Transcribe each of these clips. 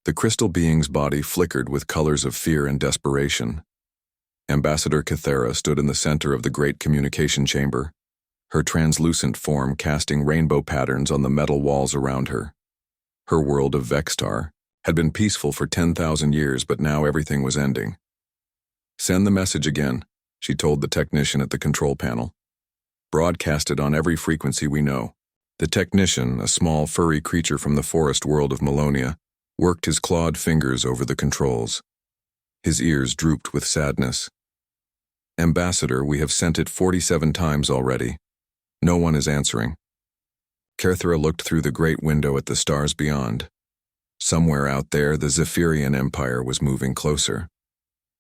The crystal being's body flickered with colors of fear and desperation. Ambassador Kythera stood in the center of the great communication chamber, her translucent form casting rainbow patterns on the metal walls around her. Her world of Vextar had been peaceful for 10,000 years, but now everything was ending. "Send the message again," she told the technician at the control panel. "Broadcast it on every frequency we know." The technician, a small furry creature from the forest world of Melonia, worked his clawed fingers over the controls. His ears drooped with sadness. "Ambassador, we have sent it 47 times already. No one is answering." Kythera looked through the great window at the stars beyond. Somewhere out there, the Zephyrian Empire was moving closer.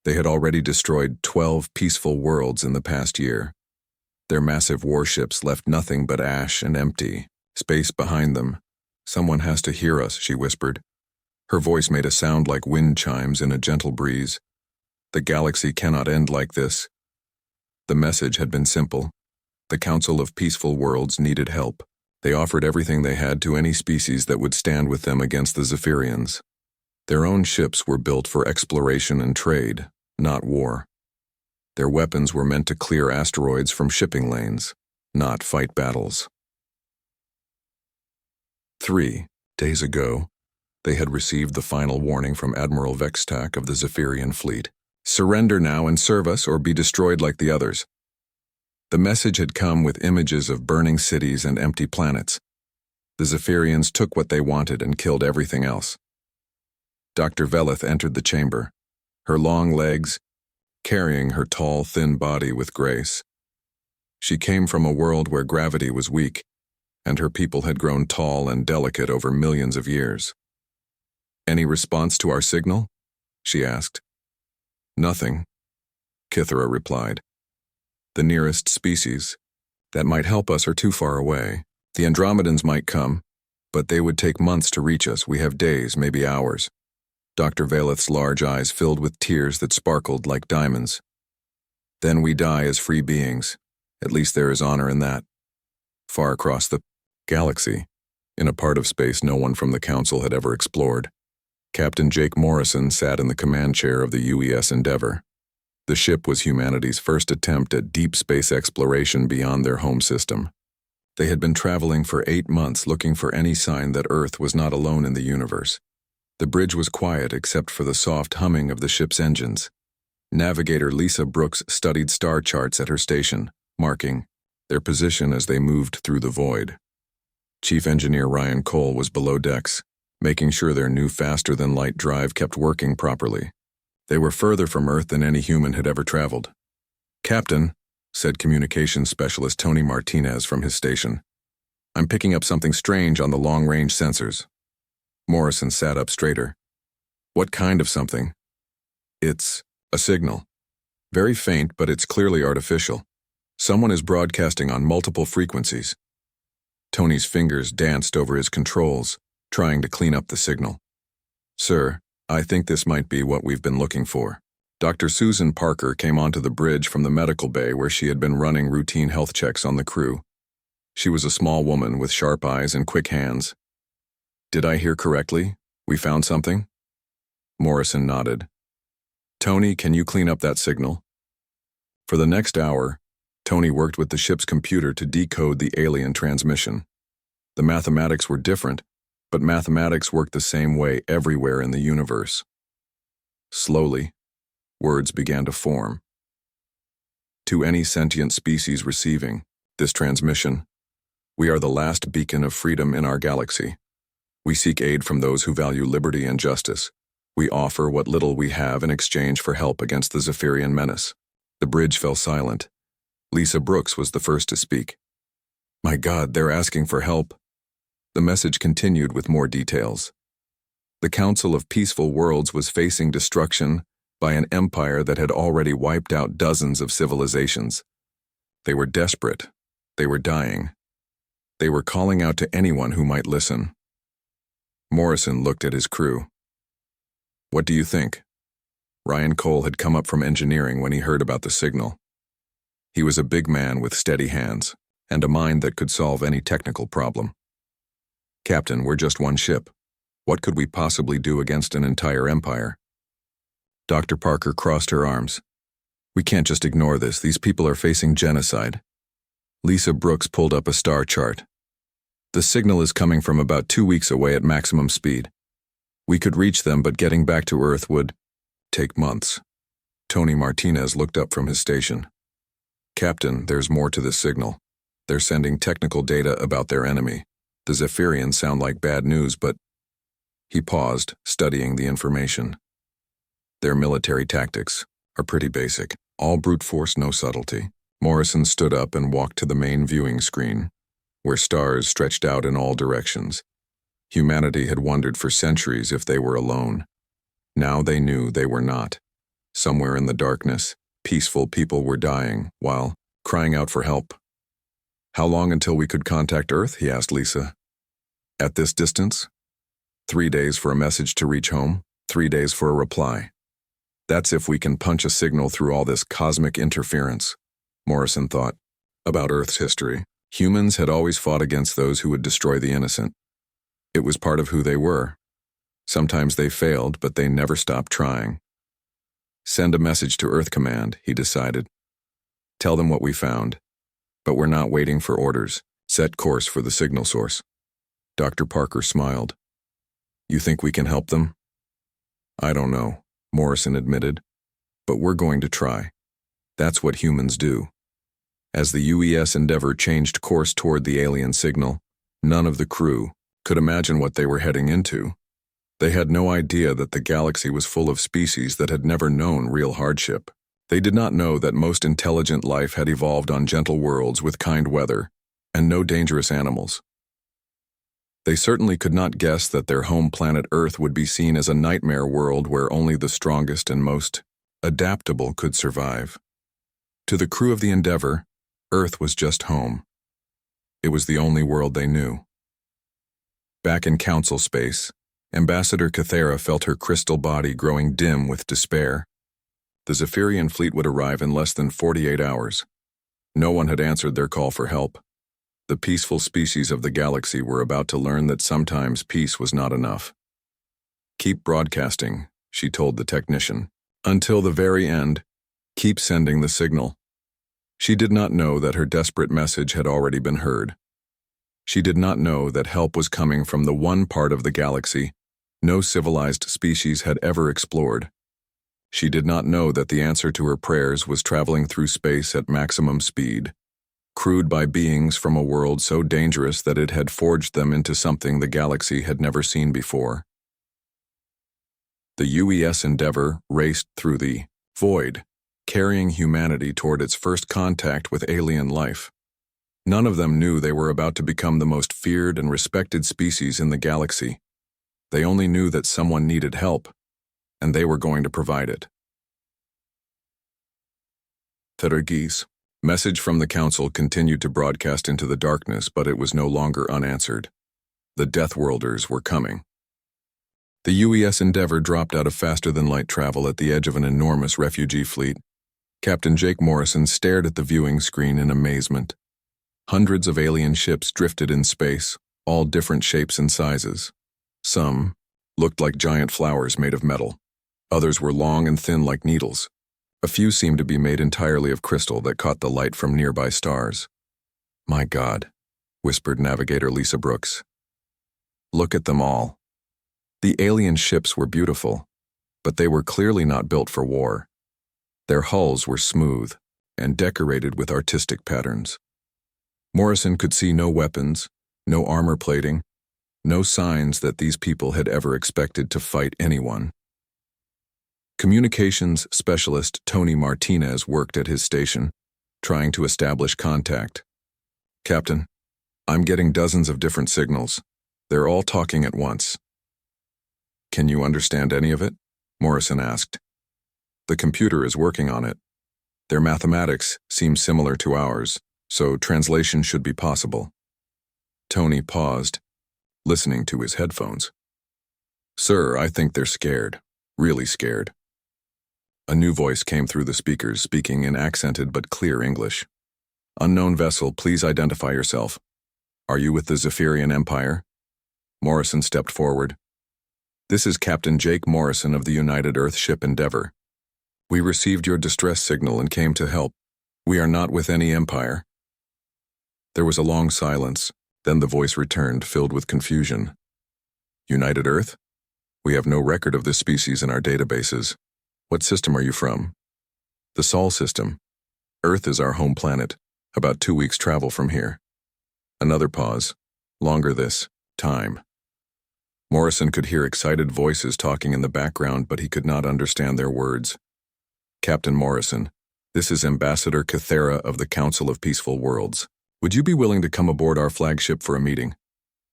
They had already destroyed 12 peaceful worlds in the past year. Their massive warships left nothing but ash and empty space behind them. "Someone has to hear us," she whispered. Her voice made a sound like wind chimes in a gentle breeze. "The galaxy cannot end like this." The message had been simple. The Council of Peaceful Worlds needed help. They offered everything they had to any species that would stand with them against the Zephyrians. Their own ships were built for exploration and trade, not war. Their weapons were meant to clear asteroids from shipping lanes, not fight battles. 3 days ago, they had received the final warning from Admiral Vextak of the Zephyrian fleet. "Surrender now and serve us, or be destroyed like the others." The message had come with images of burning cities and empty planets. The Zephyrians took what they wanted and killed everything else. Dr. Veleth entered the chamber, her long legs carrying her tall, thin body with grace. She came from a world where gravity was weak, and her people had grown tall and delicate over millions of years. "Any response to our signal?" she asked. "Nothing," Kythera replied. "The nearest species that might help us are too far away. The Andromedans might come, but they would take months to reach us. We have days, maybe hours." Dr. Veleth's large eyes filled with tears that sparkled like diamonds. "Then we die as free beings. At least there is honor in that." Far across the galaxy, in a part of space no one from the Council had ever explored, Captain Jake Morrison sat in the command chair of the UES Endeavor. The ship was humanity's first attempt at deep space exploration beyond their home system. They had been traveling for 8 months looking for any sign that Earth was not alone in the universe. The bridge was quiet except for the soft humming of the ship's engines. Navigator Lisa Brooks studied star charts at her station, marking their position as they moved through the void. Chief Engineer Ryan Cole was below decks, making sure their new faster-than-light drive kept working properly. They were further from Earth than any human had ever traveled. "Captain," said Communications Specialist Tony Martinez from his station, "I'm picking up something strange on the long-range sensors." Morrison sat up straighter. "What kind of something?" "It's a signal. Very faint, but it's clearly artificial. Someone is broadcasting on multiple frequencies." Tony's fingers danced over his controls, trying to clean up the signal. "Sir, I think this might be what we've been looking for." Dr. Susan Parker came onto the bridge from the medical bay where she had been running routine health checks on the crew. She was a small woman with sharp eyes and quick hands. "Did I hear correctly? We found something?" Morrison nodded. "Tony, can you clean up that signal?" For the next hour, Tony worked with the ship's computer to decode the alien transmission. The mathematics were different, but mathematics worked the same way everywhere in the universe. Slowly, words began to form. "To any sentient species receiving this transmission, we are the last beacon of freedom in our galaxy. We seek aid from those who value liberty and justice. We offer what little we have in exchange for help against the Zephyrian menace." The bridge fell silent. Lisa Brooks was the first to speak. "My God, they're asking for help." The message continued with more details. The Council of Peaceful Worlds was facing destruction by an empire that had already wiped out dozens of civilizations. They were desperate. They were dying. They were calling out to anyone who might listen. Morrison looked at his crew. "What do you think?" Ryan Cole had come up from engineering when he heard about the signal. He was a big man with steady hands and a mind that could solve any technical problem. "Captain, we're just one ship. What could we possibly do against an entire empire? Dr. Parker crossed her arms. We can't just ignore this. These people are facing genocide. Lisa Brooks pulled up a star chart. The signal is coming from about 2 weeks away at maximum speed. We could reach them, but getting back to Earth would take months. Tony Martinez looked up from his station. Captain, there's more to this signal. They're sending technical data about their enemy. The Zephyrians sound like bad news, but... He paused, studying the information. Their military tactics are pretty basic. All brute force, no subtlety. Morrison stood up and walked to the main viewing screen, where stars stretched out in all directions. Humanity had wondered for centuries if they were alone. Now they knew they were not. Somewhere in the darkness, peaceful people were dying, while crying out for help. How long until we could contact Earth? He asked Lisa. At this distance? 3 days for a message to reach home, 3 days for a reply. That's if we can punch a signal through all this cosmic interference, Morrison thought. About Earth's history, humans had always fought against those who would destroy the innocent. It was part of who they were. Sometimes they failed, but they never stopped trying. Send a message to Earth Command, he decided. Tell them what we found. But we're not waiting for orders. Set course for the signal source. Dr. Parker smiled. You think we can help them? I don't know, Morrison admitted. But we're going to try. That's what humans do. As the UES Endeavour changed course toward the alien signal, none of the crew could imagine what they were heading into. They had no idea that the galaxy was full of species that had never known real hardship. They did not know that most intelligent life had evolved on gentle worlds with kind weather and no dangerous animals. They certainly could not guess that their home planet Earth would be seen as a nightmare world where only the strongest and most adaptable could survive. To the crew of the Endeavour, Earth was just home. It was the only world they knew. Back in Council space, Ambassador Cathera felt her crystal body growing dim with despair. The Zephyrian fleet would arrive in less than 48 hours. No one had answered their call for help. The peaceful species of the galaxy were about to learn that sometimes peace was not enough. Keep broadcasting, she told the technician. Until the very end, keep sending the signal. She did not know that her desperate message had already been heard. She did not know that help was coming from the one part of the galaxy no civilized species had ever explored. She did not know that the answer to her prayers was traveling through space at maximum speed, crewed by beings from a world so dangerous that it had forged them into something the galaxy had never seen before. The UES Endeavour raced through the void, carrying humanity toward its first contact with alien life. None of them knew they were about to become the most feared and respected species in the galaxy. They only knew that someone needed help, and they were going to provide it. Fergis. Message from the Council continued to broadcast into the darkness, but it was no longer unanswered. The Deathworlders were coming. The UES Endeavour dropped out of faster-than-light travel at the edge of an enormous refugee fleet. Captain Jake Morrison stared at the viewing screen in amazement. Hundreds of alien ships drifted in space, all different shapes and sizes. Some looked like giant flowers made of metal. Others were long and thin like needles. A few seemed to be made entirely of crystal that caught the light from nearby stars. My God, whispered Navigator Lisa Brooks. Look at them all. The alien ships were beautiful, but they were clearly not built for war. Their hulls were smooth and decorated with artistic patterns. Morrison could see no weapons, no armor plating, no signs that these people had ever expected to fight anyone. Communications specialist Tony Martinez worked at his station, trying to establish contact. Captain, I'm getting dozens of different signals. They're all talking at once. Can you understand any of it? Morrison asked. The computer is working on it. Their mathematics seem similar to ours, so translation should be possible. Tony paused, listening to his headphones. Sir, I think they're scared. Really scared. A new voice came through the speakers, speaking in accented but clear English. Unknown vessel, please identify yourself. Are you with the Zephyrian Empire? Morrison stepped forward. This is Captain Jake Morrison of the United Earth ship Endeavor. We received your distress signal and came to help. We are not with any empire. There was a long silence, then the voice returned, filled with confusion. United Earth? We have no record of this species in our databases. What system are you from? The Sol system. Earth is our home planet, about 2 weeks' travel from here. Another pause. Longer this time. Morrison could hear excited voices talking in the background, but he could not understand their words. Captain Morrison, this is Ambassador Cathera of the Council of Peaceful Worlds. Would you be willing to come aboard our flagship for a meeting?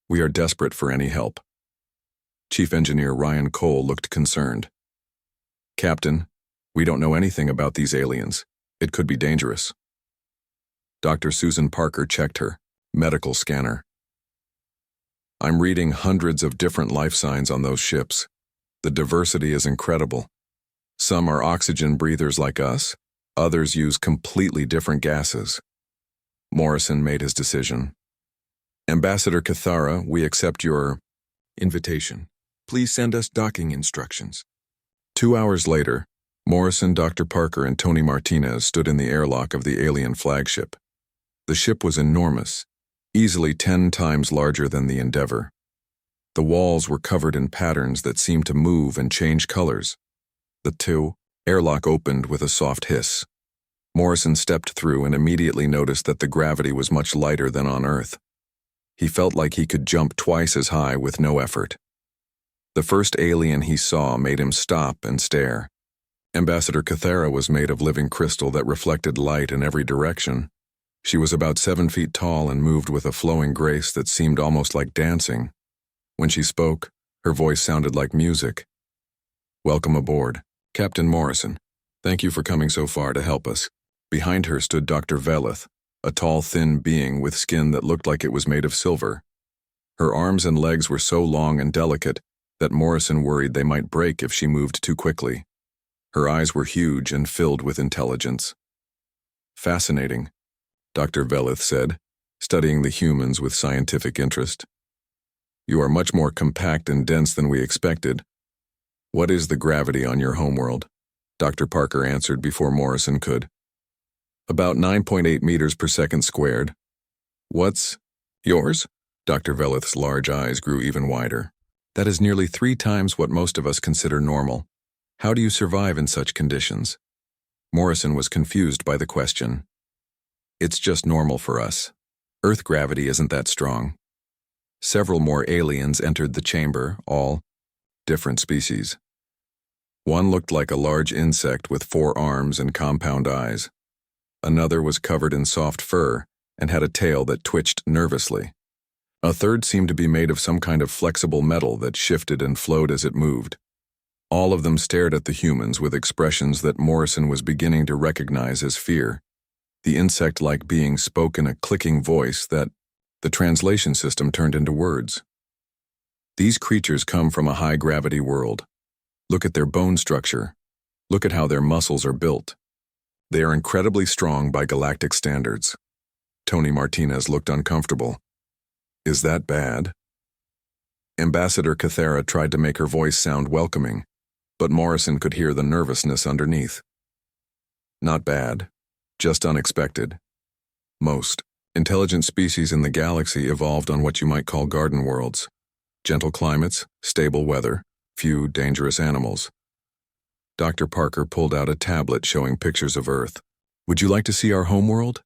We are desperate for any help. Chief Engineer Ryan Cole looked concerned. Captain, we don't know anything about these aliens. It could be dangerous. Dr. Susan Parker checked her medical scanner. I'm reading hundreds of different life signs on those ships. The diversity is incredible. Some are oxygen breathers like us, others use completely different gases. Morrison made his decision. Ambassador Cathara, we accept your invitation. Please send us docking instructions. 2 hours later, Morrison, Dr. Parker, and Tony Martinez stood in the airlock of the alien flagship. The ship was enormous, easily 10 times larger than the Endeavor. The walls were covered in patterns that seemed to move and change colors. The airlock opened with a soft hiss. Morrison stepped through and immediately noticed that the gravity was much lighter than on Earth. He felt like he could jump twice as high with no effort. The first alien he saw made him stop and stare. Ambassador Cathera was made of living crystal that reflected light in every direction. She was about 7 feet tall and moved with a flowing grace that seemed almost like dancing. When she spoke, her voice sounded like music. Welcome aboard, Captain Morrison. Thank you for coming so far to help us. Behind her stood Dr. Velith, a tall, thin being with skin that looked like it was made of silver. Her arms and legs were so long and delicate that Morrison worried they might break if she moved too quickly. Her eyes were huge and filled with intelligence. Fascinating, Dr. Velith said, studying the humans with scientific interest. You are much more compact and dense than we expected. What is the gravity on your homeworld? Dr. Parker answered before Morrison could. About 9.8 meters per second squared. What's yours? Dr. Velith's large eyes grew even wider. That is nearly 3 times what most of us consider normal. How do you survive in such conditions? Morrison was confused by the question. It's just normal for us. Earth gravity isn't that strong. Several more aliens entered the chamber, all different species. One looked like a large insect with 4 arms and compound eyes. Another was covered in soft fur and had a tail that twitched nervously. A third seemed to be made of some kind of flexible metal that shifted and flowed as it moved. All of them stared at the humans with expressions that Morrison was beginning to recognize as fear. The insect-like being spoke in a clicking voice that the translation system turned into words. These creatures come from a high-gravity world. Look at their bone structure. Look at how their muscles are built. They are incredibly strong by galactic standards. Tony Martinez looked uncomfortable. Is that bad? Ambassador Cathera tried to make her voice sound welcoming, but Morrison could hear the nervousness underneath. Not bad, just unexpected. Most intelligent species in the galaxy evolved on what you might call garden worlds. Gentle climates, stable weather, few dangerous animals. Dr. Parker pulled out a tablet showing pictures of Earth. Would you like to see our homeworld?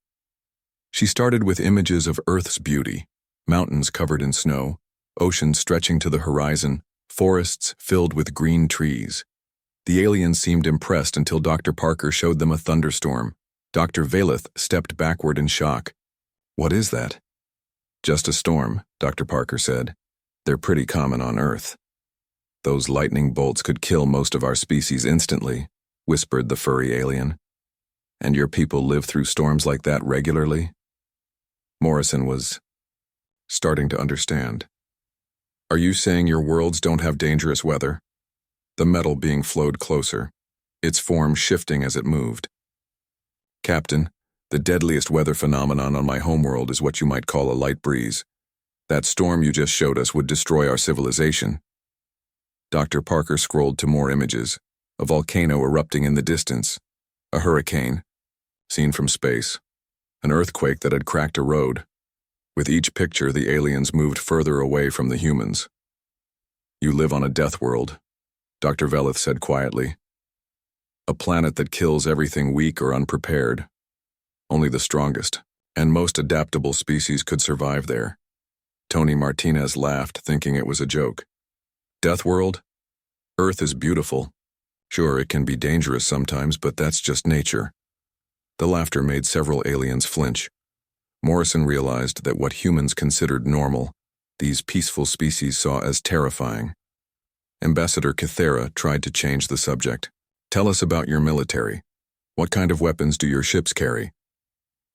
She started with images of Earth's beauty, mountains covered in snow, oceans stretching to the horizon, forests filled with green trees. The aliens seemed impressed until Dr. Parker showed them a thunderstorm. Dr. Velith stepped backward in shock. What is that? Just a storm, Dr. Parker said. They're pretty common on Earth. Those lightning bolts could kill most of our species instantly, whispered the furry alien. And your people live through storms like that regularly? Morrison was starting to understand. Are you saying your worlds don't have dangerous weather? The metal being flowed closer, its form shifting as it moved. Captain, the deadliest weather phenomenon on my homeworld is what you might call a light breeze. That storm you just showed us would destroy our civilization. Dr. Parker scrolled to more images. A volcano erupting in the distance. A hurricane, seen from space. An earthquake that had cracked a road. With each picture, the aliens moved further away from the humans. "You live on a death world," Dr. Veleth said quietly. "A planet that kills everything weak or unprepared. Only the strongest and most adaptable species could survive there." Tony Martinez laughed, thinking it was a joke. "Death world? Earth is beautiful. Sure, it can be dangerous sometimes, but that's just nature." The laughter made several aliens flinch. Morrison realized that what humans considered normal, these peaceful species saw as terrifying. Ambassador Cathera tried to change the subject. "Tell us about your military. What kind of weapons do your ships carry?"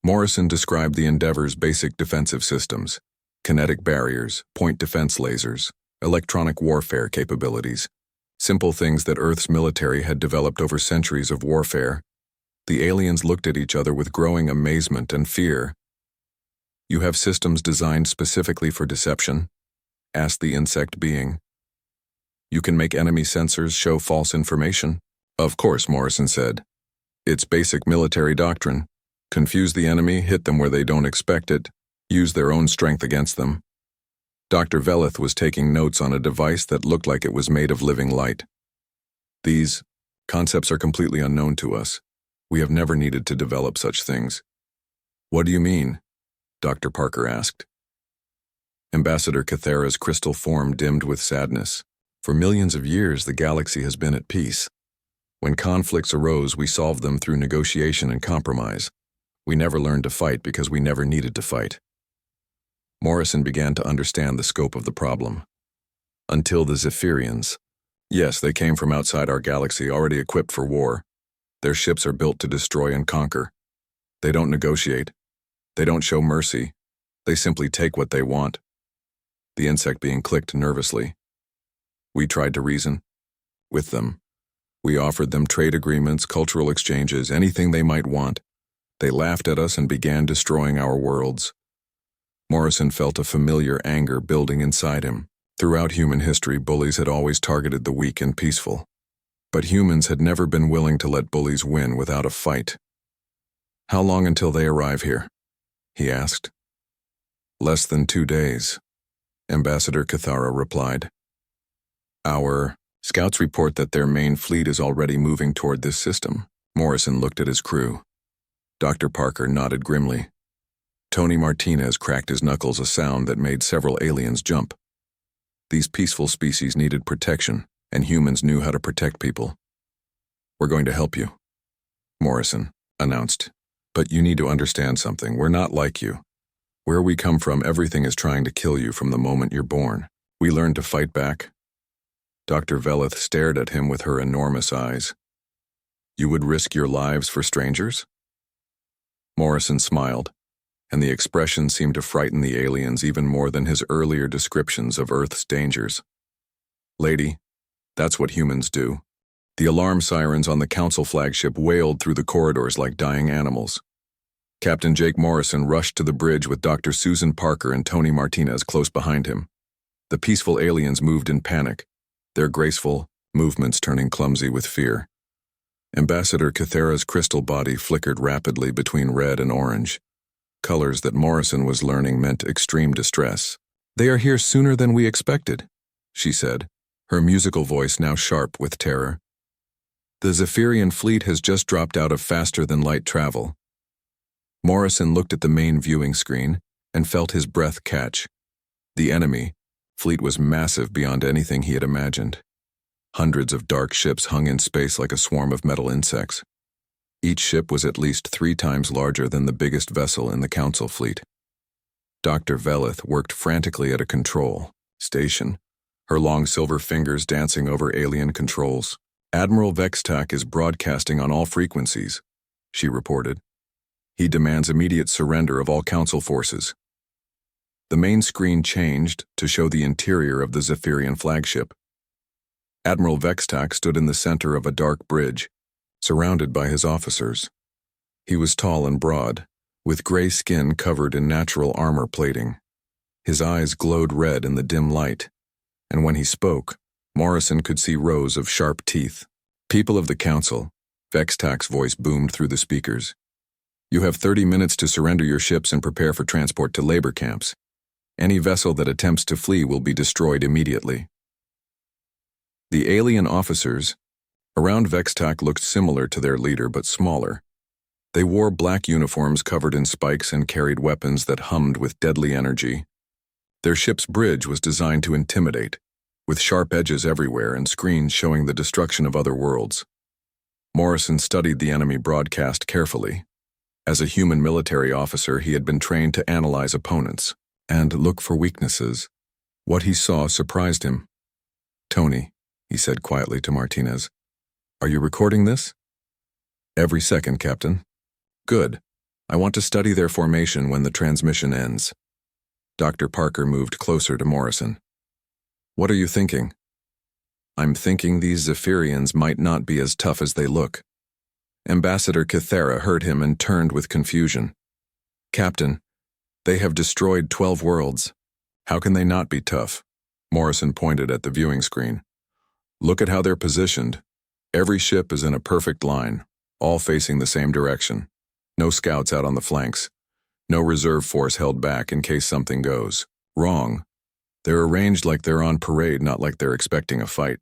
Morrison described the Endeavor's basic defensive systems: kinetic barriers, point defense lasers, electronic warfare capabilities. Simple things that Earth's military had developed over centuries of warfare. The aliens looked at each other with growing amazement and fear. "You have systems designed specifically for deception?" asked the insect being. "You can make enemy sensors show false information?" "Of course," Morrison said. "It's basic military doctrine. Confuse the enemy, hit them where they don't expect it, use their own strength against them." Dr. Veleth was taking notes on a device that looked like it was made of living light. "These concepts are completely unknown to us. We have never needed to develop such things." "What do you mean?" Dr. Parker asked. Ambassador Cathera's crystal form dimmed with sadness. "For millions of years, the galaxy has been at peace. When conflicts arose, we solved them through negotiation and compromise. We never learned to fight because we never needed to fight." Morrison began to understand the scope of the problem. "Until the Zephyrians. Yes, they came from outside our galaxy, already equipped for war. Their ships are built to destroy and conquer. They don't negotiate. They don't show mercy. They simply take what they want." The insect being clicked nervously. "We tried to reason with them. We offered them trade agreements, cultural exchanges, anything they might want. They laughed at us and began destroying our worlds." Morrison felt a familiar anger building inside him. Throughout human history, bullies had always targeted the weak and peaceful. But humans had never been willing to let bullies win without a fight. "How long until they arrive here?" he asked. "Less than 2 days," Ambassador Cathara replied. "Our scouts report that their main fleet is already moving toward this system." Morrison looked at his crew. Dr. Parker nodded grimly. Tony Martinez cracked his knuckles, a sound that made several aliens jump. These peaceful species needed protection, and humans knew how to protect people. "We're going to help you," Morrison announced. "But you need to understand something. We're not like you. Where we come from, everything is trying to kill you from the moment you're born. We learned to fight back." Dr. Veleth stared at him with her enormous eyes. "You would risk your lives for strangers?" Morrison smiled, and the expression seemed to frighten the aliens even more than his earlier descriptions of Earth's dangers. "Lady, that's what humans do." The alarm sirens on the Council flagship wailed through the corridors like dying animals. Captain Jake Morrison rushed to the bridge with Dr. Susan Parker and Tony Martinez close behind him. The peaceful aliens moved in panic, their graceful movements turning clumsy with fear. Ambassador Cathera's crystal body flickered rapidly between red and orange. Colors that Morrison was learning meant extreme distress. "They are here sooner than we expected," she said, her musical voice now sharp with terror. "The Zephyrian fleet has just dropped out of faster-than-light travel." Morrison looked at the main viewing screen and felt his breath catch. The enemy fleet was massive beyond anything he had imagined. Hundreds of dark ships hung in space like a swarm of metal insects. Each ship was at least 3 times larger than the biggest vessel in the Council fleet. Dr. Veleth worked frantically at a control station, her long silver fingers dancing over alien controls. "Admiral Vextak is broadcasting on all frequencies," she reported. "He demands immediate surrender of all Council forces." The main screen changed to show the interior of the Zephyrian flagship. Admiral Vextak stood in the center of a dark bridge, surrounded by his officers. He was tall and broad, with gray skin covered in natural armor plating. His eyes glowed red in the dim light, and when he spoke, Morrison could see rows of sharp teeth. "People of the Council," Vextac's voice boomed through the speakers. "You have 30 minutes to surrender your ships and prepare for transport to labor camps. Any vessel that attempts to flee will be destroyed immediately." The alien officers around Vextac looked similar to their leader but smaller. They wore black uniforms covered in spikes and carried weapons that hummed with deadly energy. Their ship's bridge was designed to intimidate, with sharp edges everywhere and screens showing the destruction of other worlds. Morrison studied the enemy broadcast carefully. As a human military officer, he had been trained to analyze opponents and look for weaknesses. What he saw surprised him. "Tony," he said quietly to Martinez, "are you recording this?" "Every second, Captain." "Good. I want to study their formation when the transmission ends." Dr. Parker moved closer to Morrison. "What are you thinking?" "I'm thinking these Zephyrians might not be as tough as they look." Ambassador Kythera heard him and turned with confusion. "Captain, they have destroyed 12 worlds. How can they not be tough?" Morrison pointed at the viewing screen. "Look at how they're positioned. Every ship is in a perfect line, all facing the same direction. No scouts out on the flanks. No reserve force held back in case something goes wrong. They're arranged like they're on parade, not like they're expecting a fight."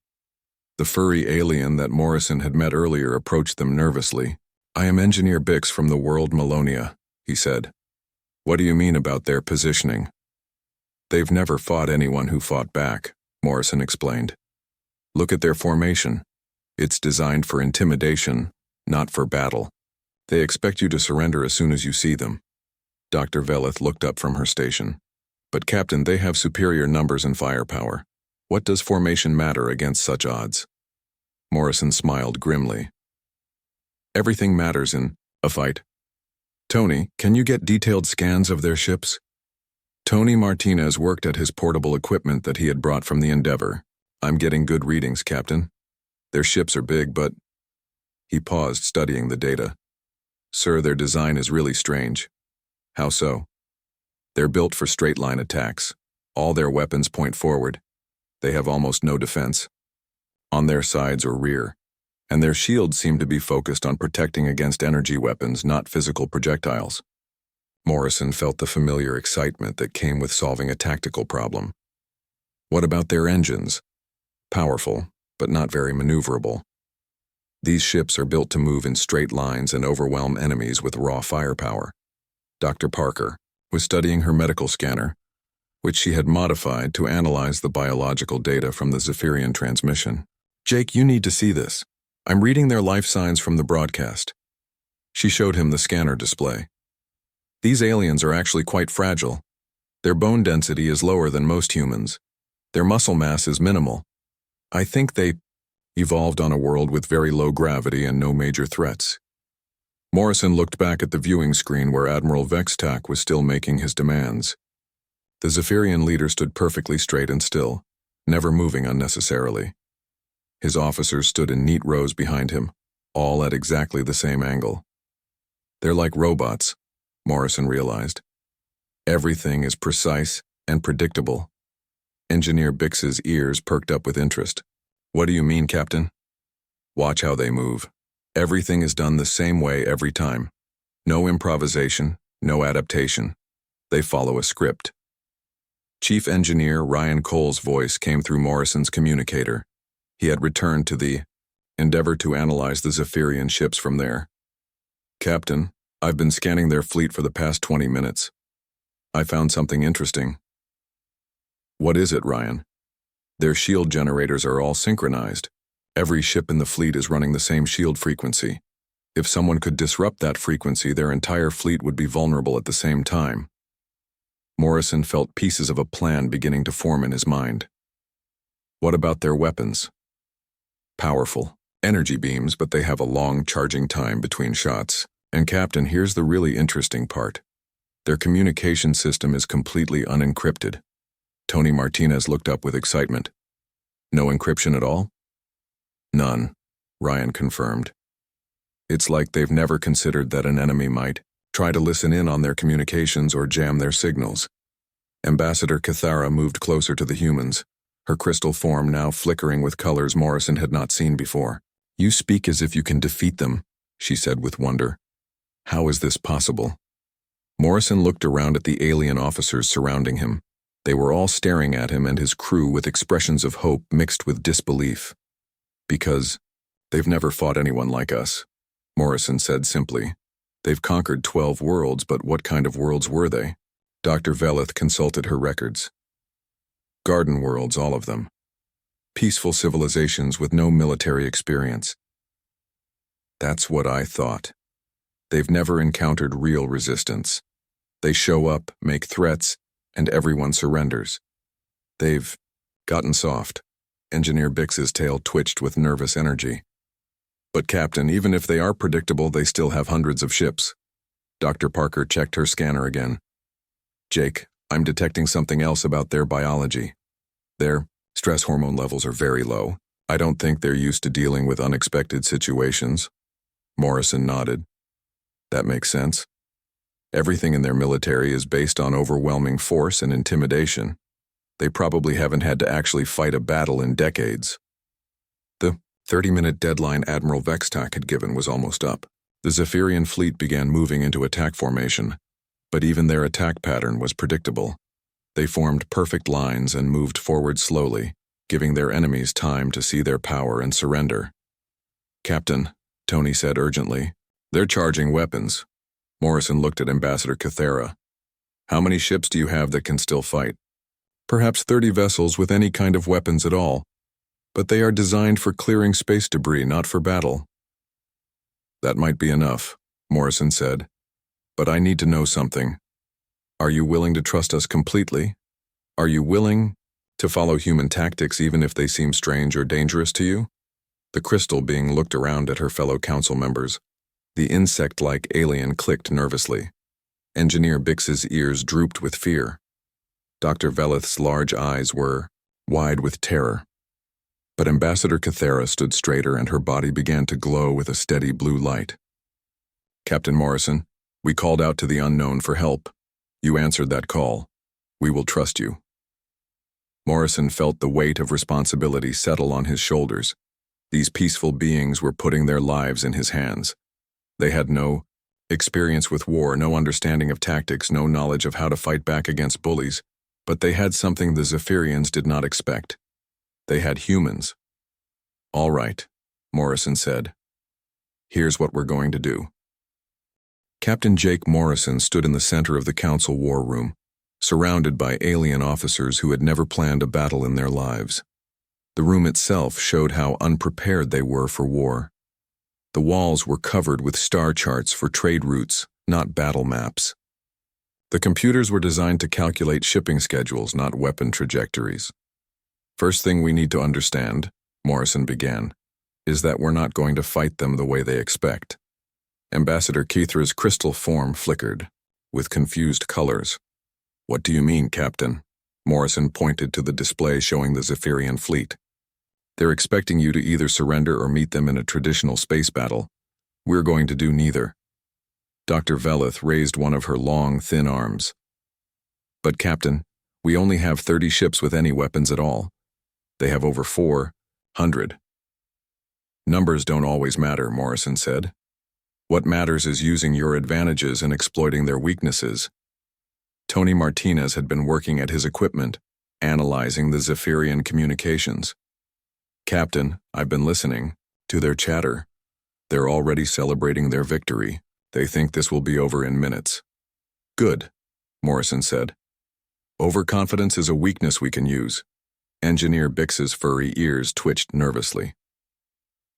The furry alien that Morrison had met earlier approached them nervously. "I am Engineer Bix from the world Melonia," he said. "What do you mean about their positioning?" "They've never fought anyone who fought back," Morrison explained. "Look at their formation. It's designed for intimidation, not for battle. They expect you to surrender as soon as you see them." Dr. Veleth looked up from her station. "But Captain, they have superior numbers and firepower. What does formation matter against such odds?" Morrison smiled grimly. "Everything matters in a fight. Tony, can you get detailed scans of their ships?" Tony Martinez worked at his portable equipment that he had brought from the Endeavor. "I'm getting good readings, Captain. Their ships are big, but..." He paused, studying the data. "Sir, their design is really strange." "How so?" "They're built for straight-line attacks. All their weapons point forward. They have almost no defense on their sides or rear, and their shields seem to be focused on protecting against energy weapons, not physical projectiles." Morrison felt the familiar excitement that came with solving a tactical problem. "What about their engines?" "Powerful, but not very maneuverable. These ships are built to move in straight lines and overwhelm enemies with raw firepower." Dr. Parker was studying her medical scanner, which she had modified to analyze the biological data from the Zephyrian transmission. "Jake, you need to see this. I'm reading their life signs from the broadcast." She showed him the scanner display. "These aliens are actually quite fragile. Their bone density is lower than most humans. Their muscle mass is minimal. I think they evolved on a world with very low gravity and no major threats." Morrison looked back at the viewing screen where Admiral Vextac was still making his demands. The Zephyrian leader stood perfectly straight and still, never moving unnecessarily. His officers stood in neat rows behind him, all at exactly the same angle. "They're like robots," Morrison realized. "Everything is precise and predictable." Engineer Bix's ears perked up with interest. "What do you mean, Captain?" "Watch how they move. Everything is done the same way every time. No improvisation, no adaptation. They follow a script." Chief Engineer Ryan Cole's voice came through Morrison's communicator. He had returned to the Endeavor to analyze the Zephyrian ships from there. "Captain, I've been scanning their fleet for the past 20 minutes. I found something interesting." "What is it, Ryan?" "Their shield generators are all synchronized. Every ship in the fleet is running the same shield frequency. If someone could disrupt that frequency, their entire fleet would be vulnerable at the same time." Morrison felt pieces of a plan beginning to form in his mind. "What about their weapons?" "Powerful energy beams, but they have a long charging time between shots. And Captain, here's the really interesting part. Their communication system is completely unencrypted." Tony Martinez looked up with excitement. "No encryption at all?" "None," Ryan confirmed. "It's like they've never considered that an enemy might try to listen in on their communications or jam their signals." Ambassador Kythera moved closer to the humans, her crystal form now flickering with colors Morrison had not seen before. "You speak as if you can defeat them," she said with wonder. "How is this possible?" Morrison looked around at the alien officers surrounding him. They were all staring at him and his crew with expressions of hope mixed with disbelief. "Because they've never fought anyone like us," Morrison said simply. "They've conquered 12 worlds, but what kind of worlds were they?" Dr. Veleth consulted her records. Garden worlds, all of them. Peaceful civilizations with no military experience. "That's what I thought. They've never encountered real resistance. They show up, make threats, and everyone surrenders. They've gotten soft." Engineer Bix's tail twitched with nervous energy. "But Captain, even if they are predictable, they still have hundreds of ships." Dr. Parker checked her scanner again. "Jake, I'm detecting something else about their biology. Their stress hormone levels are very low. I don't think they're used to dealing with unexpected situations." Morrison nodded. "That makes sense. Everything in their military is based on overwhelming force and intimidation. They probably haven't had to actually fight a battle in decades." The 30-minute deadline Admiral Vextak had given was almost up. The Zephyrian fleet began moving into attack formation, but even their attack pattern was predictable. They formed perfect lines and moved forward slowly, giving their enemies time to see their power and surrender. "Captain," Tony said urgently, "they're charging weapons." Morrison looked at Ambassador Cathera. "How many ships do you have that can still fight?" "Perhaps 30 vessels with any kind of weapons at all, but they are designed for clearing space debris, not for battle." "That might be enough," Morrison said, "but I need to know something. Are you willing to trust us completely? Are you willing to follow human tactics even if they seem strange or dangerous to you?" The crystal being looked around at her fellow council members. The insect-like alien clicked nervously. Engineer Bix's ears drooped with fear. Dr. Veleth's large eyes were wide with terror. But Ambassador Cathera stood straighter and her body began to glow with a steady blue light. "Captain Morrison, we called out to the unknown for help. You answered that call. We will trust you." Morrison felt the weight of responsibility settle on his shoulders. These peaceful beings were putting their lives in his hands. They had no experience with war, no understanding of tactics, no knowledge of how to fight back against bullies, but they had something the Zephyrians did not expect. They had humans. "All right," Morrison said. "Here's what we're going to do." Captain Jake Morrison stood in the center of the council war room, surrounded by alien officers who had never planned a battle in their lives. The room itself showed how unprepared they were for war. The walls were covered with star charts for trade routes, not battle maps. The computers were designed to calculate shipping schedules, not weapon trajectories. "First thing we need to understand," Morrison began, "is that we're not going to fight them the way they expect." Ambassador Kethra's crystal form flickered, with confused colors. "What do you mean, Captain?" Morrison pointed to the display showing the Zephyrian fleet. "They're expecting you to either surrender or meet them in a traditional space battle. We're going to do neither." Dr. Veleth raised one of her long, thin arms. "But Captain, we only have 30 ships with any weapons at all. They have over 400. "Numbers don't always matter," Morrison said. "What matters is using your advantages and exploiting their weaknesses." Tony Martinez had been working at his equipment, analyzing the Zephyrian communications. "Captain, I've been listening to their chatter. They're already celebrating their victory. They think this will be over in minutes." "Good," Morrison said. "Overconfidence is a weakness we can use." Engineer Bix's furry ears twitched nervously.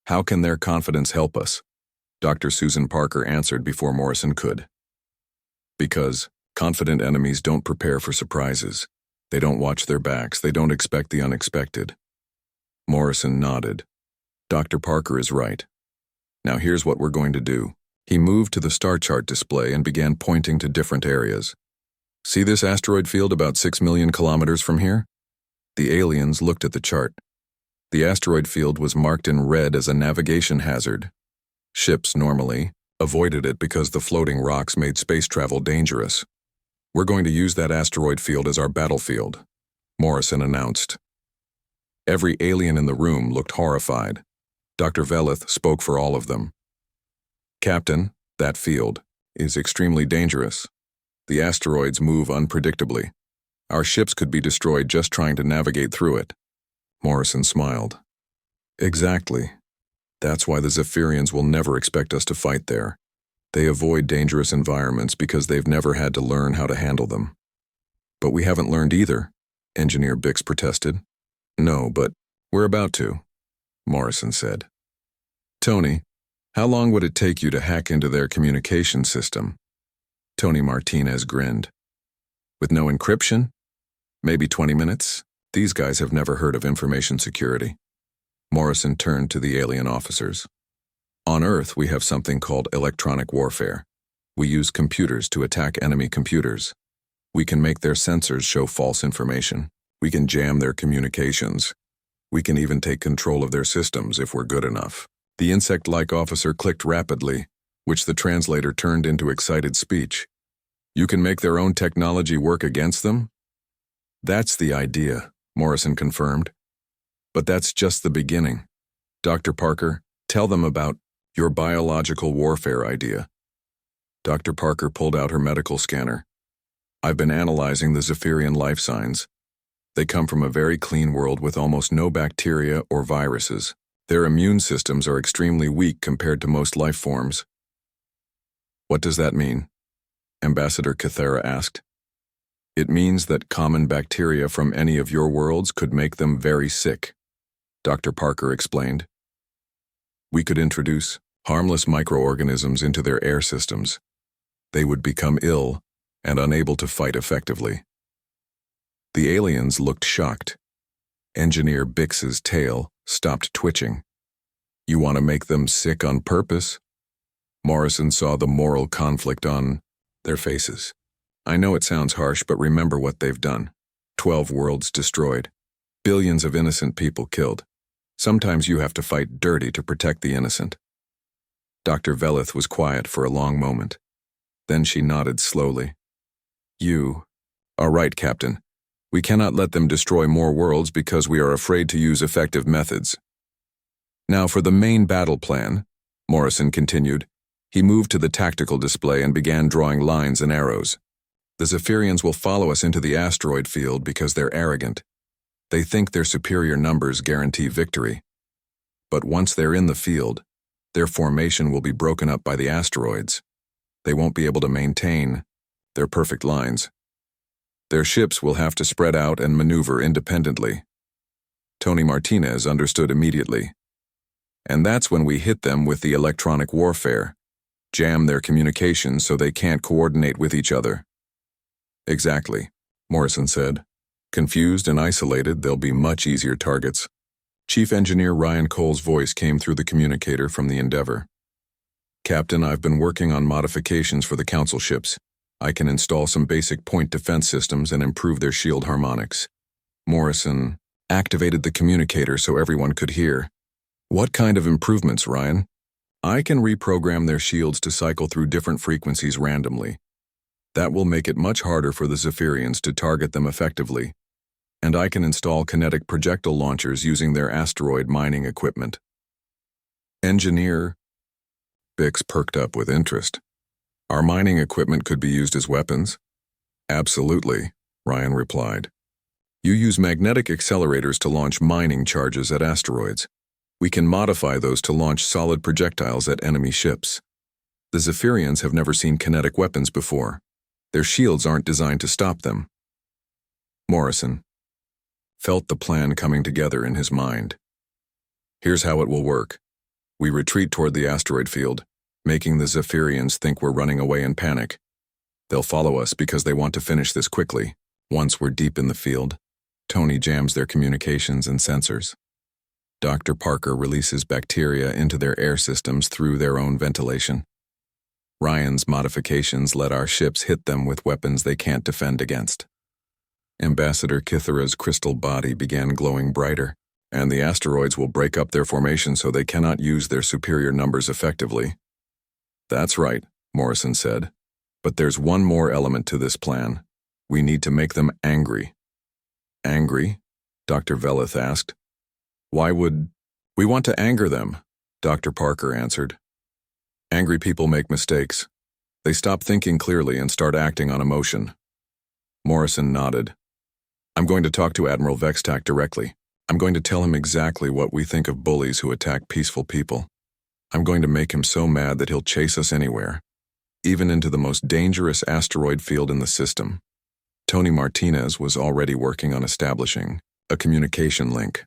"How can their confidence help us?" Dr. Susan Parker answered before Morrison could. "Because confident enemies don't prepare for surprises. They don't watch their backs. They don't expect the unexpected." Morrison nodded. "Dr. Parker is right. Now here's what we're going to do." He moved to the star chart display and began pointing to different areas. "See this asteroid field about 6 million kilometers from here?" The aliens looked at the chart. The asteroid field was marked in red as a navigation hazard. Ships, normally, avoided it because the floating rocks made space travel dangerous. "We're going to use that asteroid field as our battlefield," Morrison announced. Every alien in the room looked horrified. Dr. Velith spoke for all of them. "Captain, that field is extremely dangerous. The asteroids move unpredictably. Our ships could be destroyed just trying to navigate through it." Morrison smiled. "Exactly. That's why the Zephyrians will never expect us to fight there. They avoid dangerous environments because they've never had to learn how to handle them." "But we haven't learned either," Engineer Bix protested. "No, but we're about to," Morrison said. "Tony, how long would it take you to hack into their communication system?" Tony Martinez grinned. "With no encryption? Maybe 20 minutes? These guys have never heard of information security." Morrison turned to the alien officers. "On Earth, we have something called electronic warfare. We use computers to attack enemy computers. We can make their sensors show false information. We can jam their communications. We can even take control of their systems if we're good enough." The insect-like officer clicked rapidly, which the translator turned into excited speech. "You can make their own technology work against them?" "That's the idea," Morrison confirmed. "But that's just the beginning. Dr. Parker, tell them about your biological warfare idea." Dr. Parker pulled out her medical scanner. "I've been analyzing the Zephyrian life signs. They come from a very clean world with almost no bacteria or viruses. Their immune systems are extremely weak compared to most life forms." "What does that mean?" Ambassador Cathera asked. "It means that common bacteria from any of your worlds could make them very sick," Dr. Parker explained. "We could introduce harmless microorganisms into their air systems. They would become ill and unable to fight effectively." The aliens looked shocked. Engineer Bix's tail stopped twitching. "You want to make them sick on purpose?" Morrison saw the moral conflict on their faces. "I know it sounds harsh, but remember what they've done. 12 worlds destroyed. Billions of innocent people killed. Sometimes you have to fight dirty to protect the innocent." Dr. Velith was quiet for a long moment. Then she nodded slowly. "You are right, Captain. We cannot let them destroy more worlds because we are afraid to use effective methods." "Now for the main battle plan," Morrison continued. He moved to the tactical display and began drawing lines and arrows. "The Zephyrians will follow us into the asteroid field because they're arrogant. They think their superior numbers guarantee victory. But once they're in the field, their formation will be broken up by the asteroids. They won't be able to maintain their perfect lines. Their ships will have to spread out and maneuver independently." Tony Martinez understood immediately. "And that's when we hit them with the electronic warfare. Jam their communications so they can't coordinate with each other." "Exactly," Morrison said. "Confused and isolated, they'll be much easier targets." Chief Engineer Ryan Cole's voice came through the communicator from the Endeavor. "Captain, I've been working on modifications for the Council ships. I can install some basic point defense systems and improve their shield harmonics." Morrison activated the communicator so everyone could hear. "What kind of improvements, Ryan?" "I can reprogram their shields to cycle through different frequencies randomly. That will make it much harder for the Zephyrians to target them effectively. And I can install kinetic projectile launchers using their asteroid mining equipment." Engineer Bix perked up with interest. "Our mining equipment could be used as weapons?" "Absolutely," Ryan replied. "You use magnetic accelerators to launch mining charges at asteroids. We can modify those to launch solid projectiles at enemy ships. The Zephyrians have never seen kinetic weapons before. Their shields aren't designed to stop them." Morrison felt the plan coming together in his mind. "Here's how it will work. We retreat toward the asteroid field, making the Zephyrians think we're running away in panic. They'll follow us because they want to finish this quickly. Once we're deep in the field, Tony jams their communications and sensors. Dr. Parker releases bacteria into their air systems through their own ventilation. Ryan's modifications let our ships hit them with weapons they can't defend against." Ambassador Kithera's crystal body began glowing brighter, "And the asteroids will break up their formation so they cannot use their superior numbers effectively." "That's right," Morrison said. "But there's one more element to this plan. We need to make them angry." "Angry?" Dr. Velith asked. Why would... We want to anger them, Dr. Parker answered. Angry people make mistakes. They stop thinking clearly and start acting on emotion. Morrison nodded. I'm going to talk to Admiral Vextac directly. I'm going to tell him exactly what we think of bullies who attack peaceful people. I'm going to make him so mad that he'll chase us anywhere, even into the most dangerous asteroid field in the system. Tony Martinez was already working on establishing a communication link.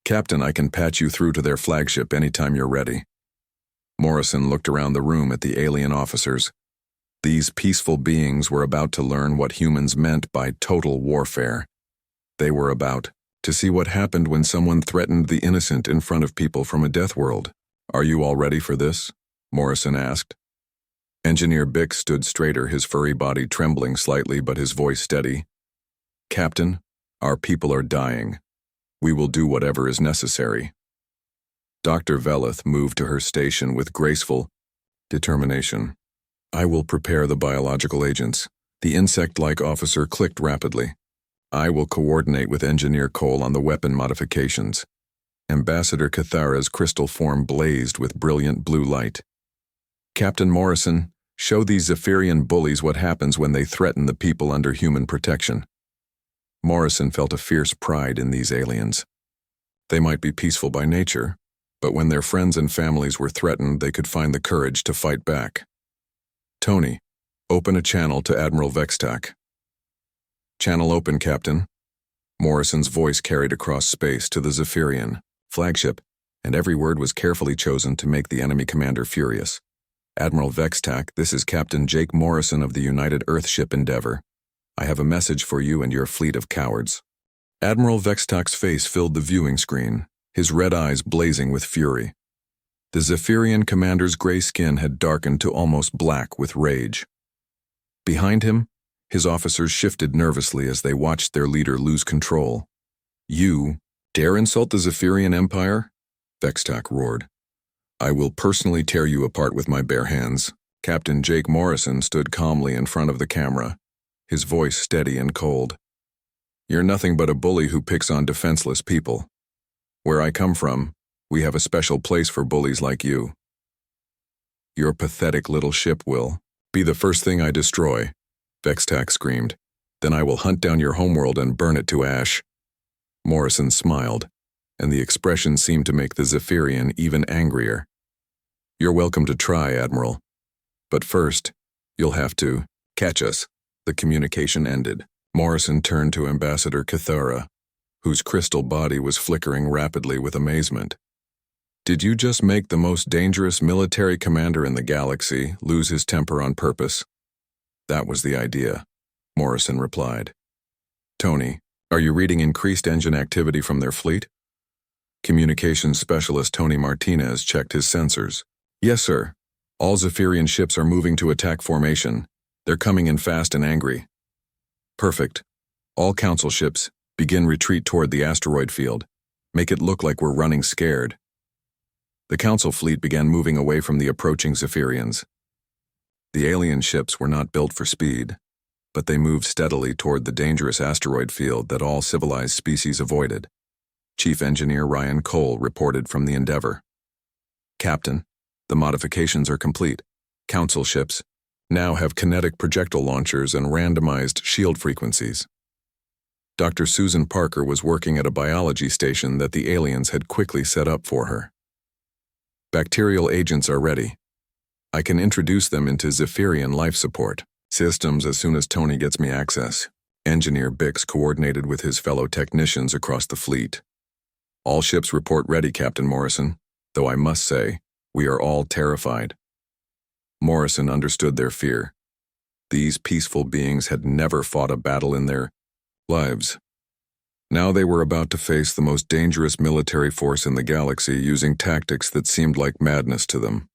Captain, I can patch you through to their flagship anytime you're ready. Morrison looked around the room at the alien officers. These peaceful beings were about to learn what humans meant by total warfare. They were about to see what happened when someone threatened the innocent in front of people from a death world. Are you all ready for this? Morrison asked. Engineer Bix stood straighter, his furry body trembling slightly but his voice steady. Captain, our people are dying. We will do whatever is necessary. Dr. Veleth moved to her station with graceful determination. I will prepare the biological agents. The insect-like officer clicked rapidly. I will coordinate with Engineer Cole on the weapon modifications. Ambassador Cathara's crystal form blazed with brilliant blue light. Captain Morrison, show these Zephyrian bullies what happens when they threaten the people under human protection. Morrison felt a fierce pride in these aliens. They might be peaceful by nature, but when their friends and families were threatened, they could find the courage to fight back. Tony, open a channel to Admiral Vextac. Channel open, Captain. Morrison's voice carried across space to the Zephyrian flagship, and every word was carefully chosen to make the enemy commander furious. Admiral Vextac, this is Captain Jake Morrison of the United Earthship Endeavor. I have a message for you and your fleet of cowards. Admiral Vextac's face filled the viewing screen, his red eyes blazing with fury. The Zephyrian commander's gray skin had darkened to almost black with rage. Behind him, his officers shifted nervously as they watched their leader lose control. You dare insult the Zephyrian Empire? Vextac roared. I will personally tear you apart with my bare hands. Captain Jake Morrison stood calmly in front of the camera, his voice steady and cold. You're nothing but a bully who picks on defenseless people. Where I come from, we have a special place for bullies like you. Your pathetic little ship will be the first thing I destroy, Vextac screamed. Then I will hunt down your homeworld and burn it to ash. Morrison smiled, and the expression seemed to make the Zephyrian even angrier. You're welcome to try, Admiral. But first, you'll have to catch us. The communication ended. Morrison turned to Ambassador Cathara, whose crystal body was flickering rapidly with amazement. Did you just make the most dangerous military commander in the galaxy lose his temper on purpose? That was the idea, Morrison replied. Tony, are you reading increased engine activity from their fleet? Communications specialist Tony Martinez checked his sensors. Yes, sir. All Zephyrian ships are moving to attack formation. They're coming in fast and angry. Perfect. All Council ships, begin retreat toward the asteroid field. Make it look like we're running scared. The Council fleet began moving away from the approaching Zephyrians. The alien ships were not built for speed, but they moved steadily toward the dangerous asteroid field that all civilized species avoided. Chief Engineer Ryan Cole reported from the Endeavor. Captain, the modifications are complete. Council ships now have kinetic projectile launchers and randomized shield frequencies. Dr. Susan Parker was working at a biology station that the aliens had quickly set up for her. Bacterial agents are ready. I can introduce them into Zephyrian life support systems as soon as Tony gets me access. Engineer Bix coordinated with his fellow technicians across the fleet. All ships report ready, Captain Morrison, though I must say, we are all terrified. Morrison understood their fear. These peaceful beings had never fought a battle in their lives. Now they were about to face the most dangerous military force in the galaxy using tactics that seemed like madness to them.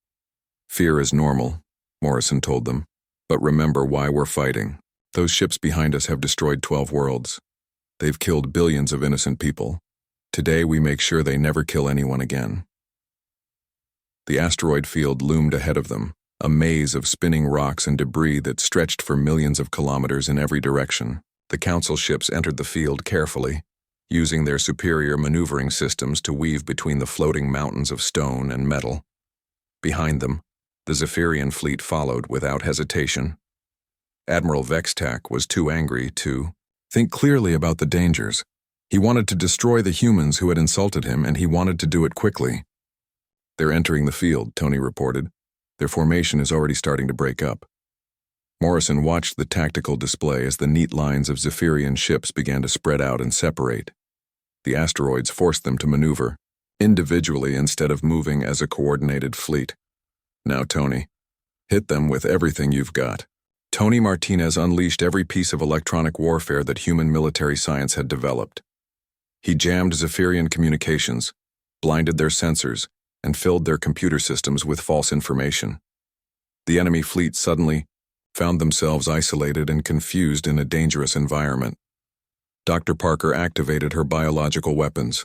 Fear is normal, Morrison told them, but remember why we're fighting. Those ships behind us have destroyed 12 worlds. They've killed billions of innocent people. Today we make sure they never kill anyone again. The asteroid field loomed ahead of them, a maze of spinning rocks and debris that stretched for millions of kilometers in every direction. The Council ships entered the field carefully, using their superior maneuvering systems to weave between the floating mountains of stone and metal. Behind them, the Zephyrian fleet followed without hesitation. Admiral Vextac was too angry to think clearly about the dangers. He wanted to destroy the humans who had insulted him, and he wanted to do it quickly. "They're entering the field," Tony reported. "Their formation is already starting to break up." Morrison watched the tactical display as the neat lines of Zephyrian ships began to spread out and separate. The asteroids forced them to maneuver individually instead of moving as a coordinated fleet. "Now, Tony, hit them with everything you've got." Tony Martinez unleashed every piece of electronic warfare that human military science had developed. He jammed Zephyrian communications, blinded their sensors, and filled their computer systems with false information. The enemy fleet suddenly found themselves isolated and confused in a dangerous environment. Dr. Parker activated her biological weapons.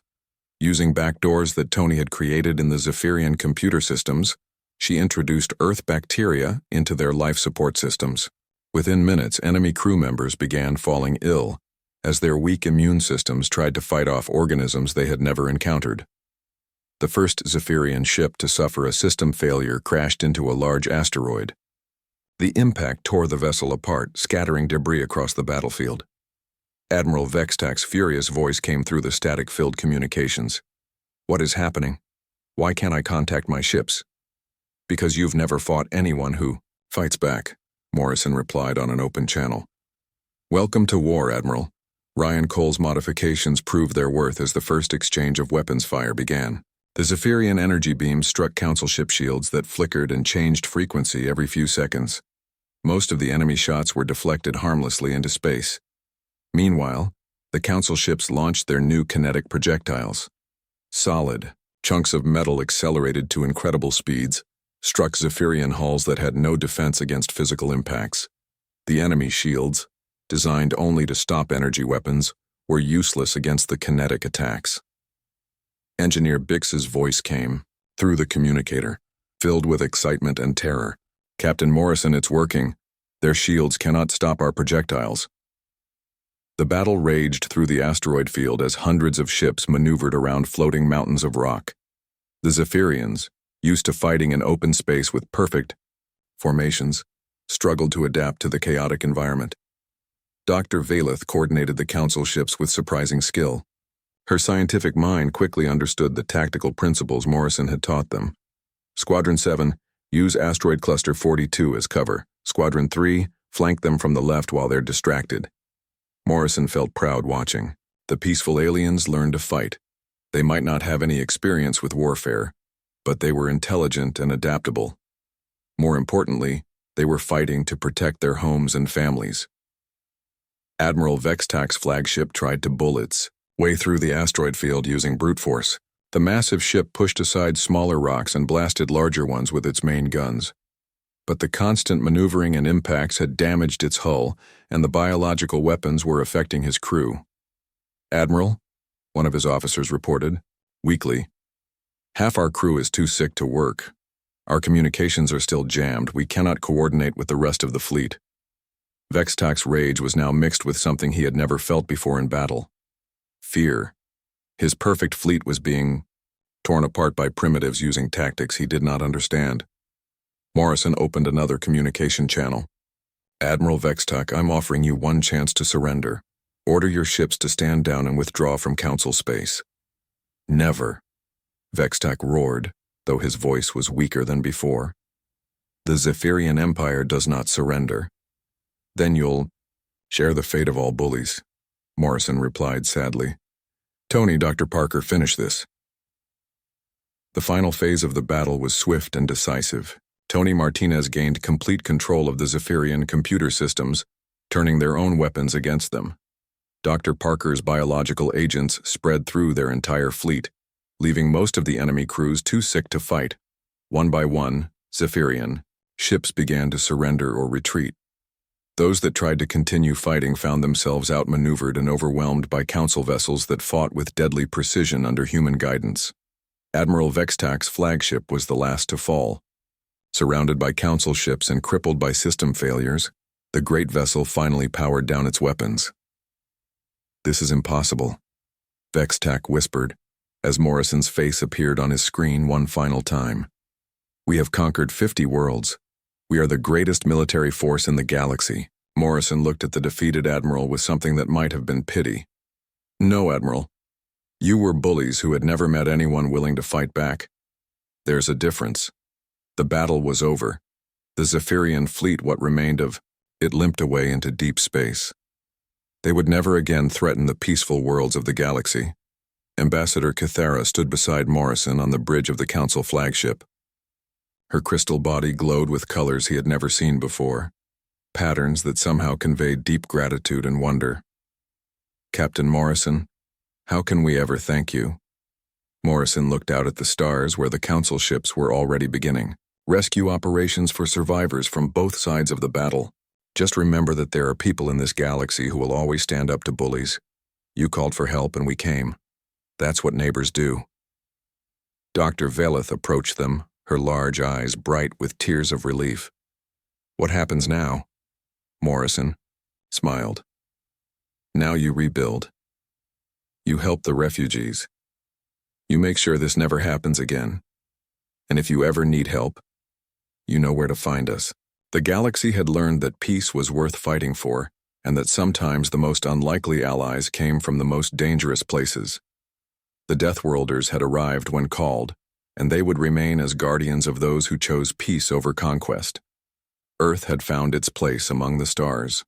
Using backdoors that Tony had created in the Zephyrian computer systems, she introduced Earth bacteria into their life support systems. Within minutes, enemy crew members began falling ill as their weak immune systems tried to fight off organisms they had never encountered. The first Zephyrian ship to suffer a system failure crashed into a large asteroid. The impact tore the vessel apart, scattering debris across the battlefield. Admiral Vextac's furious voice came through the static-filled communications. "What is happening? Why can't I contact my ships?" "Because you've never fought anyone who fights back," Morrison replied on an open channel. "Welcome to war, Admiral." Ryan Cole's modifications proved their worth as the first exchange of weapons fire began. The Zephyrian energy beams struck Council ship shields that flickered and changed frequency every few seconds. Most of the enemy shots were deflected harmlessly into space. Meanwhile, the Council ships launched their new kinetic projectiles. Solid chunks of metal accelerated to incredible speeds, struck Zephyrian hulls that had no defense against physical impacts. The enemy shields, designed only to stop energy weapons, were useless against the kinetic attacks. Engineer Bix's voice came through the communicator, filled with excitement and terror. "Captain Morrison, it's working. Their shields cannot stop our projectiles." The battle raged through the asteroid field as hundreds of ships maneuvered around floating mountains of rock. The Zephyrians, used to fighting in open space with perfect formations, struggled to adapt to the chaotic environment. Dr. Valeth coordinated the Council ships with surprising skill. Her scientific mind quickly understood the tactical principles Morrison had taught them. "Squadron 7, use Asteroid Cluster 42 as cover. Squadron 3, flank them from the left while they're distracted." Morrison felt proud watching. The peaceful aliens learned to fight. They might not have any experience with warfare, but they were intelligent and adaptable. More importantly, they were fighting to protect their homes and families. Admiral Vextac's flagship tried to bull its way through the asteroid field using brute force. The massive ship pushed aside smaller rocks and blasted larger ones with its main guns. But the constant maneuvering and impacts had damaged its hull, and the biological weapons were affecting his crew. "Admiral," one of his officers reported, weakly, "half our crew is too sick to work. Our communications are still jammed. We cannot coordinate with the rest of the fleet." Vextac's rage was now mixed with something he had never felt before in battle. Fear. His perfect fleet was being torn apart by primitives using tactics he did not understand. Morrison opened another communication channel. "Admiral Vextac, I'm offering you one chance to surrender. Order your ships to stand down and withdraw from Council space." "Never," Vextac roared, though his voice was weaker than before. "The Zephyrian Empire does not surrender." "Then you'll share the fate of all bullies," Morrison replied sadly. "Tony, Dr. Parker, finish this." The final phase of the battle was swift and decisive. Tony Martinez gained complete control of the Zephyrian computer systems, turning their own weapons against them. Dr. Parker's biological agents spread through their entire fleet, leaving most of the enemy crews too sick to fight. One by one, Zephyrian ships began to surrender or retreat. Those that tried to continue fighting found themselves outmaneuvered and overwhelmed by Council vessels that fought with deadly precision under human guidance. Admiral Vextac's flagship was the last to fall. Surrounded by Council ships and crippled by system failures, the great vessel finally powered down its weapons. "This is impossible." Vextac whispered, as Morrison's face appeared on his screen one final time. We have conquered 50 worlds. We are the greatest military force in the galaxy. Morrison looked at the defeated Admiral with something that might have been pity. No, Admiral. You were bullies who had never met anyone willing to fight back. There's a difference. The battle was over. The Zephyrian fleet, what remained of it, limped away into deep space. They would never again threaten the peaceful worlds of the galaxy. Ambassador Cathara stood beside Morrison on the bridge of the Council flagship. Her crystal body glowed with colors he had never seen before, patterns that somehow conveyed deep gratitude and wonder. Captain Morrison, how can we ever thank you? Morrison looked out at the stars where the Council ships were already beginning. Rescue operations for survivors from both sides of the battle. Just remember that there are people in this galaxy who will always stand up to bullies. You called for help and we came. That's what neighbors do. Dr. Velith approached them, her large eyes bright with tears of relief. What happens now? Morrison smiled. Now you rebuild. You help the refugees. You make sure this never happens again. And if you ever need help, you know where to find us. The galaxy had learned that peace was worth fighting for, and that sometimes the most unlikely allies came from the most dangerous places. The Deathworlders had arrived when called, and they would remain as guardians of those who chose peace over conquest. Earth had found its place among the stars.